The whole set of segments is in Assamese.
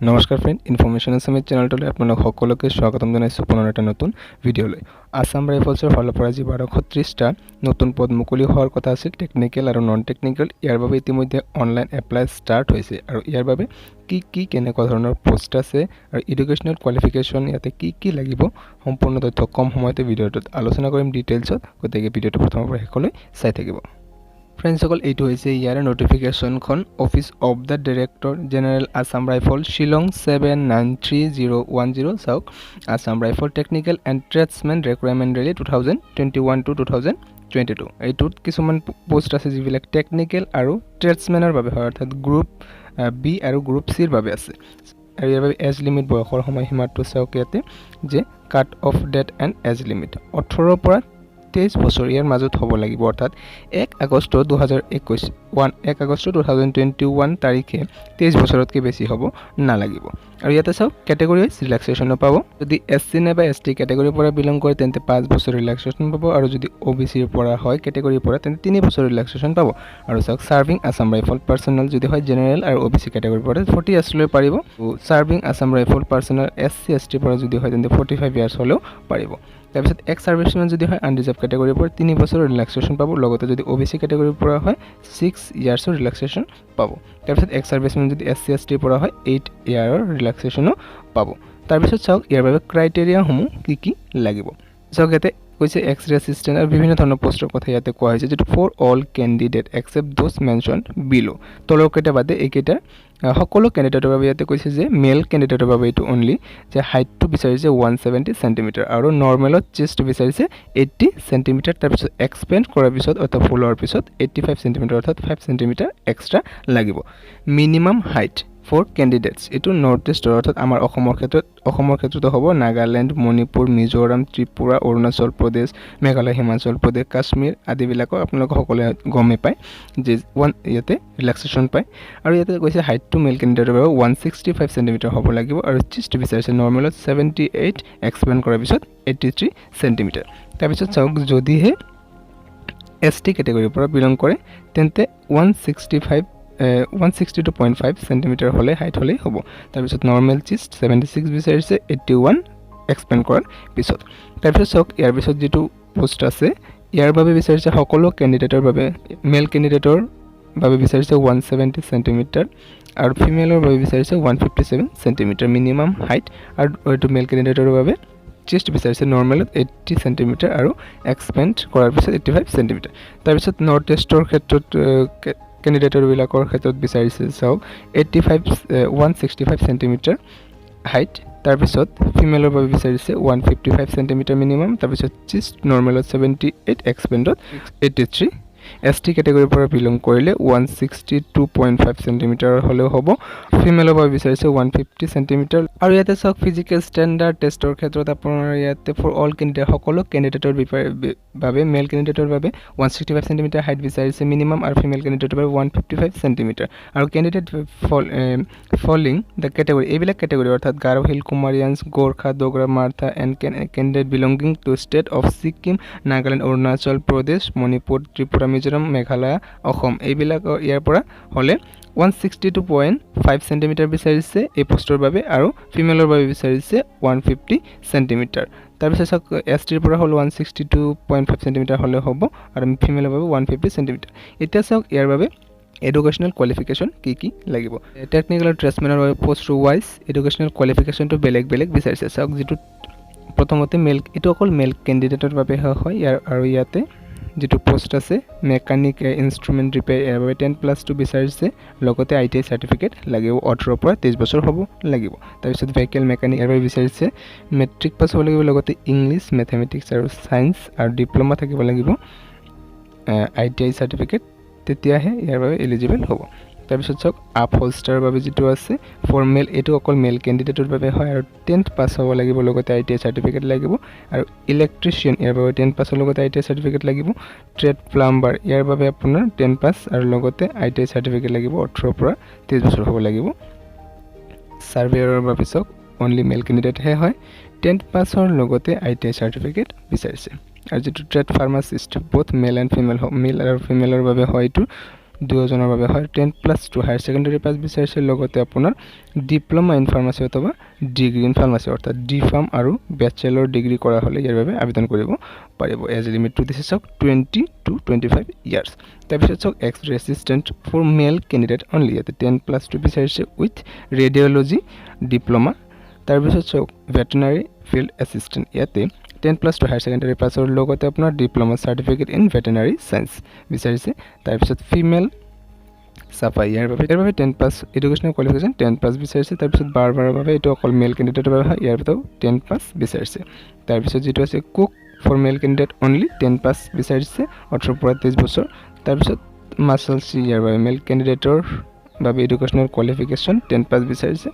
নমস্কাৰ ফ্ৰেণ্ড, ইনফৰমেশ্যন আছামিজ চেনেলটোলৈ আপোনালোক সকলোকে স্বাগতম জনাইছোঁ পুনৰ এটা নতুন ভিডিঅ'লৈ। আছাম ৰাইফলছৰ ফালৰ পৰা যি 1230টা নতুন পদ মুকলি হোৱাৰ কথা আছিল, টেকনিকেল আৰু নন টেকনিকেল, ইয়াৰ বাবে ইতিমধ্যে অনলাইন এপ্লাই ষ্টাৰ্ট হৈছে। আৰু ইয়াৰ বাবে কি কেনেকুৱা ধৰণৰ পোষ্ট আছে আৰু এডুকেশ্যনেল কোৱালিফিকেশ্যন ইয়াতে কি লাগিব, সম্পূৰ্ণ তথ্য কম সময়তে ভিডিঅ'টোত আলোচনা কৰিম ডিটেইলছত। গতিকে ভিডিঅ'টো প্ৰথমৰ পৰা শেষলৈ চাই থাকিব। ফ্ৰেণ্ডসকল, এইটো হৈছে ইয়াৰ নটিফিকেশ্যনখন। Office of the Director General Assam Rifles, Shillong 793010। চাওক, Assam Rifles technical and tradesmen recruitment rally 2021 to 2022। এইটোত কিছুমান পোষ্ট আছে যিবিলাক টেকনিকেল আৰু ট্ৰেডছমেনৰ বাবে হয়, অৰ্থাৎ গ্ৰুপ বি আৰু গ্ৰুপ চিৰ বাবে আছে। আৰু ইয়াৰ বাবে এজ লিমিট, বয়সৰ সময়সীমাটো চাওক ইয়াতে যে cut off date and age limit 18 পৰা 23 বছৰ ইয়াৰ মাজত হ'ব লাগিব, অৰ্থাৎ 1 আগষ্ট 2021 তাৰিখে 23 বছৰতকৈ বেছি হ'ব নালাগিব। আৰু ইয়াতে চাওক, কেটেগৰী ৱাইজ ৰিলেক্সেশ্যনো পাব। যদি SC নাইবা ST কেটেগৰীৰ পৰা বিলং কৰে তেন্তে 5 বছৰ ৰিলেক্সেশ্যন পাব, আৰু যদি OBCৰ পৰা হয় কেটেগৰীৰ পৰা তেন্তে 3 বছৰ ৰিলেক্সেশ্যন পাব। আৰু চাওক, ছাৰ্ভিং আছাম ৰাইফল পাৰ্চনেল যদি হয় জেনেৰেল আৰু OBC কেটেগৰীৰ পৰা 40 ইয়াৰ্ছ লৈ পাৰিব। Serving Assam rifle personal SC STৰ পৰা যদি হয় তেন্তে 45 ইয়াৰ্ছ হ'লেও পাৰিব। তাৰপিছত এক্স ছাৰ্ভিচমেন যদি হয় আনৰিজাৰ্ভ কেটেগৰীৰ পৰা 3 বছৰৰ ৰিলেক্সেশ্যন পাব। লগতে যদি OBC কেটেগৰীৰ পৰা হয় 6 ইয়াৰ্ছৰ ৰিলেক্সেশ্যন পাব। তাৰপিছত এক্স ছাৰ্ভিচমেন যদি SC STৰ পৰা হয় 8 ইয়াৰৰ ৰিলেক্সেশ্যনো পাব। তাৰপিছত চাওক, ইয়াৰ বাবে ক্ৰাইটেৰিয়াসমূহ কি লাগিব। চাওক, ইয়াতে কৈছে এক্স-ৰে এছিষ্টেণ্ট আৰু বিভিন্ন ধৰণৰ পোষ্টৰ কথা ইয়াতে কোৱা হৈছে, যিটো for all candidate except those mention below'. তলৰ কেইটা বাদে এইকেইটা সকলো কেণ্ডিডেটৰ বাবে ইয়াতে কৈছে যে মেল কেণ্ডিডেটৰ বাবে এইটো অনলি যে হাইটটো বিচাৰিছে 170 চেণ্টিমিটাৰ আৰু নৰ্মেলত চেষ্ট বিচাৰিছে 80 চেণ্টিমিটাৰ। তাৰপিছত এক্সপেণ্ড কৰাৰ পিছত অৰ্থাৎ ফুলৰ পিছত 85 চেণ্টিমিটাৰ অৰ্থাৎ 5 চেণ্টিমিটাৰ এক্সট্ৰা লাগিব। মিনিমাম হাইট ফৰ কেণ্ডিডেটছ, এইটো নৰ্থ ইষ্টৰ অৰ্থাৎ আমাৰ অসমৰ ক্ষেত্ৰতো হ'ব। নাগালেণ্ড, মণিপুৰ, মিজোৰাম, ত্ৰিপুৰা, অৰুণাচল প্ৰদেশ, মেঘালয়, হিমাচল প্ৰদেশ, কাশ্মীৰ আদিবিলাকক আপোনালোকে সকলোৱে গমেই পায় যে ইয়াতে ৰিলেক্সেশ্যন পায়। আৰু ইয়াতে কৈছে হাইটটো মেল কেণ্ডিডেটৰ বাবে 165 চেণ্টিমিটাৰ হ'ব লাগিব, আৰু চেষ্ট বিচাৰিছে নৰ্মেলত 78, এক্সপেণ্ড কৰাৰ পিছত 83 চেণ্টিমিটাৰ। তাৰপিছত চাওক, যদিহে ST কেটেগৰীৰ পৰা বিলং কৰে তেন্তে 162.5 চেণ্টিমিটাৰ হ'লে হাইট হ'লেই হ'ব। তাৰপিছত নৰ্মেল চেষ্ট 76 বিচাৰিছে, 81 এক্সপেণ্ড কৰাৰ পিছত। তাৰপিছত চাওক, ইয়াৰ পিছত যিটো পোষ্ট আছে ইয়াৰ বাবে বিচাৰিছে সকলো কেণ্ডিডেটৰ বাবে, মেল কেণ্ডিডেটৰ বাবে বিচাৰিছে 170 চেণ্টিমিটাৰ আৰু ফিমেলৰ বাবে বিচাৰিছে 157 চেণ্টিমিটাৰ মিনিমাম হাইট। আৰু এইটো মেল কেণ্ডিডেটৰ বাবে চেষ্ট বিচাৰিছে নৰ্মেলত 80 চেণ্টিমিটাৰ আৰু এক্সপেণ্ড কৰাৰ পিছত 85 চেণ্টিমিটাৰ। তাৰপিছত নৰ্থ ইষ্টৰ ক্ষেত্ৰত কেণ্ডিডেটৰবিলাকৰ ক্ষেত্ৰত বিচাৰিছে চাওক 165 চেণ্টিমিটাৰ হাইট। তাৰপিছত ফিমেলৰ বাবে বিচাৰিছে 155 চেণ্টিমিটাৰ মিনিমাম। তাৰপিছত চেষ্ট নৰ্মেলত 78, এক্সপেণ্ডত 83। ST কেটেগৰীৰ পৰা বিলং কৰিলে 162.5 চেণ্টিমিটাৰ হ'লেও হ'ব। ফিমেলৰ বাবে বিচাৰিছে 150 চেণ্টিমিটাৰ। আৰু ইয়াতে চাওক, ফিজিকেল ষ্টেণ্ডাৰ্ড টেষ্টৰ ক্ষেত্ৰত আপোনাৰ ইয়াতে ফৰ অল কেণ্ডিডেট সকলো কেণ্ডিডেটৰ বাবে মেল কেণ্ডিডেটৰ বাবে 165 চেণ্টিমিটাৰ হাইট বিচাৰিছে মিনিমাম, আৰু ফিমেল কেণ্ডিডেটৰ বাবে 155 চেণ্টিমিটাৰ। আৰু কেণ্ডিডেট ফলিং দ্য কেটেগৰী, এইবিলাক কেটেগৰী অৰ্থাৎ Garo Hill, Kumaonis, Gorkha, Dogra, Maratha and candidate belonging to state of Sikkim, Nagaland, Arunachal Pradesh, Manipur, Tripura, Mizoram, Meghalaya, Assam, এইবিলাকৰ ইয়াৰ পৰা হ'লে 162.5 চেণ্টিমিটাৰ বিচাৰিছে এই পোষ্টৰ বাবে, আৰু ফিমেলৰ বাবে বিচাৰিছে 150 চেণ্টিমিটাৰ। তাৰপিছত চাওক, STৰ পৰা হ'ল 162.5 চেণ্টিমিটাৰ হ'লে হ'ব, আৰু ফিমেলৰ বাবে 150 চেণ্টিমিটাৰ। এতিয়া চাওক, ইয়াৰ বাবে এডুকেশ্যনেল কোৱালিফিকেশ্যন কি লাগিব। টেকনিকেল আৰু ট্ৰেডছমেনৰ বাবে পোষ্ট ৱাইজ এডুকেশ্যনেল কোৱালিফিকেশ্যনটো বেলেগ বিচাৰিছে। চাওক, যিটো প্ৰথমতে মেল, এইটো অকল মেল কেণ্ডিডেটৰ বাবে হয় আৰু ইয়াতে যিটো পোষ্ট আছে মেকানিক ইনষ্ট্ৰুমেণ্ট ৰিপেয়াৰ, ইয়াৰ বাবে 10+2 বিচাৰিছে। লগতে ITI চাৰ্টিফিকেট লাগিব, 18 পৰা 23 বছৰ হ'ব লাগিব। তাৰপিছত ভেহিকেল মেকানিক, ইয়াৰ বাবে বিচাৰিছে মেট্ৰিক পাছ হ'ব লাগিব, লগতে ইংলিছ, মেথমেটিক্স আৰু ছায়েন্স আৰু ডিপ্ল'মা থাকিব লাগিব, ITI চাৰ্টিফিকেট, তেতিয়াহে ইয়াৰ বাবে এলিজিবল হ'ব। তাৰপিছত চাওক, আপ হোলষ্টাৰৰ বাবে যিটো আছে ফৰ্মেল, এইটো অকল মেল কেণ্ডিডেটৰ বাবে হয় আৰু 10th পাছ হ'ব লাগিব, লগতে ITI চাৰ্টিফিকেট লাগিব। আৰু ইলেক্ট্ৰিচিয়ান, ইয়াৰ বাবে 10 পাছৰ লগতে ITI চাৰ্টিফিকেট লাগিব। ট্ৰেড প্লাম্বাৰ, ইয়াৰ বাবে আপোনাৰ 10 পাছ আৰু লগতে ITI চাৰ্টিফিকেট লাগিব, 18 পৰা 23 বছৰ হ'ব লাগিব। ছাৰ্ভেয়াৰৰ বাবে চাওক, অনলি মেল কেণ্ডিডেটহে হয়, 10th পাছৰ লগতে ITI চাৰ্টিফিকেট বিচাৰিছে। আৰু যিটো ট্ৰেড ফাৰ্মাচিষ্ট, বোথ মেল আৰু ফিমেলৰ বাবে হয়, এইটো দুজনৰ বাবে হয় 10+2 হায়াৰ ছেকেণ্ডাৰী পাছ বিচাৰিছে লগতে আপোনাৰ ডিপ্লোমা ইন ফাৰ্মাচী অথবা ডিগ্ৰী ইন ফাৰ্মাচী অৰ্থাৎ ডি ফাৰ্ম আৰু বেচেলৰ ডিগ্ৰী কৰা হ'লে ইয়াৰ বাবে আবেদন কৰিব পাৰিব এজ লিমিটটো দিছে চাওক 20 to 25 ইয়াৰ্ছ তাৰপিছত চাওক X-ray assistant for male candidate only ইয়াতে 10+2 বিচাৰিছে উইথ ৰেডিঅ'লজি ডিপ্লোমা তাৰপিছত চাওক ভেটেনাৰী ফিল্ড এছিষ্টেণ্ট ইয়াতে 10+2 হায়াৰ ছেকেণ্ডাৰী পাছৰ লগতে আপোনাৰ diploma certificate in veterinary science বিচাৰিছে তাৰপিছত ফিমেল চাফাই ইয়াৰ বাবে 10+ এডুকেশ্যনেল কোৱালিফিকেশ্যন 10+ বিচাৰিছে তাৰপিছত বাৰবাৰৰ বাবে এইটো অকল মেল কেণ্ডিডেটৰ বাবে হয় ইয়াৰ ভিতৰত 10+ বিচাৰিছে তাৰপিছত যিটো আছে cook for male candidate only 10+ বিচাৰিছে 18 পৰা 23 বছৰ তাৰপিছত মাছল চি ইয়াৰ বাবে মেল কেণ্ডিডেটৰ বাবে এডুকেশ্যনেল কোৱালিফিকেশ্যন 10+ বিচাৰিছে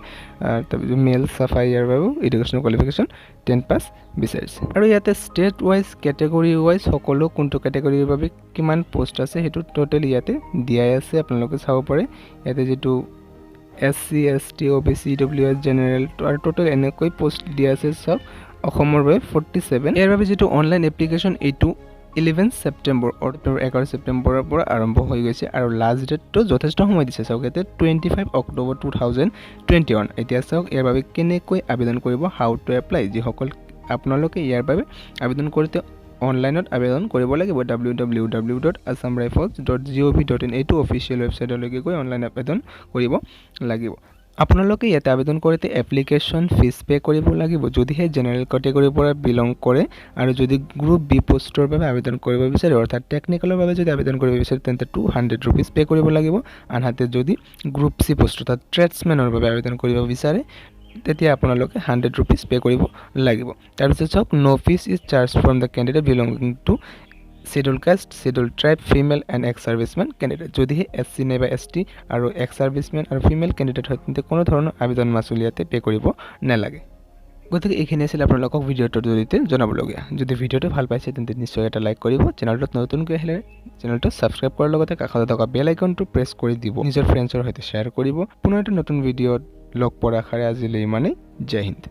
তাৰপিছত মেল চাফাই ইয়াৰ বাবেও এডুকেশ্যনেল কোৱালিফিকেশ্যন 10+ বিচাৰিছে আৰু ইয়াতে ষ্টেট ৱাইজ কেটেগৰী ৱাইজ সকলো কোনটো কেটেগৰীৰ বাবে কিমান পোষ্ট আছে সেইটো টোটেল ইয়াতে দিয়াই আছে আপোনালোকে চাব পাৰে ইয়াতে যিটো SC ST OBC EWS general আৰু টোটেল এনেকৈ পোষ্ট দিয়া আছে সব অসমৰ বাবে 47 ইয়াৰ বাবে যিটো অনলাইন এপ্লিকেশ্যন এইটো 11 ছেপ্টেম্বৰ অৰ্থাৎ 11 ছেপ্টেম্বৰৰ পৰা আৰম্ভ হৈ গৈছে আৰু লাষ্ট ডেটটো যথেষ্ট সময় দিছে চাওক ইয়াতে 25 অক্টোবৰ 2021 এতিয়া চাওক ইয়াৰ বাবে কেনেকৈ আবেদন কৰিব হাউ টু এপ্লাই যিসকল আপোনালোকে ইয়াৰ বাবে আবেদন কৰোঁতে অনলাইনত আবেদন কৰিব লাগিব www.assamrifles.gov.in এইটো অফিচিয়েল ৱেবছাইটলৈকে গৈ অনলাইন আবেদন কৰিব লাগিব আপোনালোকে ইয়াতে আবেদন কৰোঁতে এপ্লিকেশ্যন ফিজ পে কৰিব লাগিব যদিহে জেনেৰেল কেটেগৰীৰ পৰা বিলং কৰে আৰু যদি গ্ৰুপ বি পোষ্টৰ বাবে আবেদন কৰিব বিচাৰে অৰ্থাৎ টেকনিকেলৰ বাবে যদি আবেদন কৰিব বিচাৰে তেন্তে 200 rupees পে কৰিব লাগিব আনহাতে যদি গ্ৰুপ সি পোষ্ট অৰ্থাৎ ট্ৰেডছমেনৰ বাবে আবেদন কৰিব বিচাৰে তেতিয়া আপোনালোকে 100 rupees পে কৰিব লাগিব তাৰপিছত চাওক no fees is charge from the candidate belonging to scheduled caste, scheduled tribe, female and ex-serviceman candidate যদিহে SC নাইবা ST আৰু ex-serviceman আৰু female candidate হয় তেন্তে কোনো ধৰণৰ আবেদন মাচুল ইয়াতে পে কৰিব নালাগে গতিকে এইখিনি আছিল আপোনালোকক ভিডিঅ'টোৰ জৰিয়তে জনাবলগীয়া যদি ভিডিঅ'টো ভাল পাইছে তেন্তে নিশ্চয় এটা লাইক কৰিব চেনেলটোত নতুনকৈ আহিলে চেনেলটো ছাবস্ক্ৰাইব কৰাৰ লগতে কাষতে থকা বেল আইকনটো প্ৰেছ কৰি দিব নিজৰ ফ্ৰেণ্ডছৰ সৈতে শ্বেয়াৰ কৰিব পুনৰ এটা নতুন ভিডিঅ'ত লগ পোৱাৰ আশাৰে আজিলৈ ইমানেই জয় হিন্দ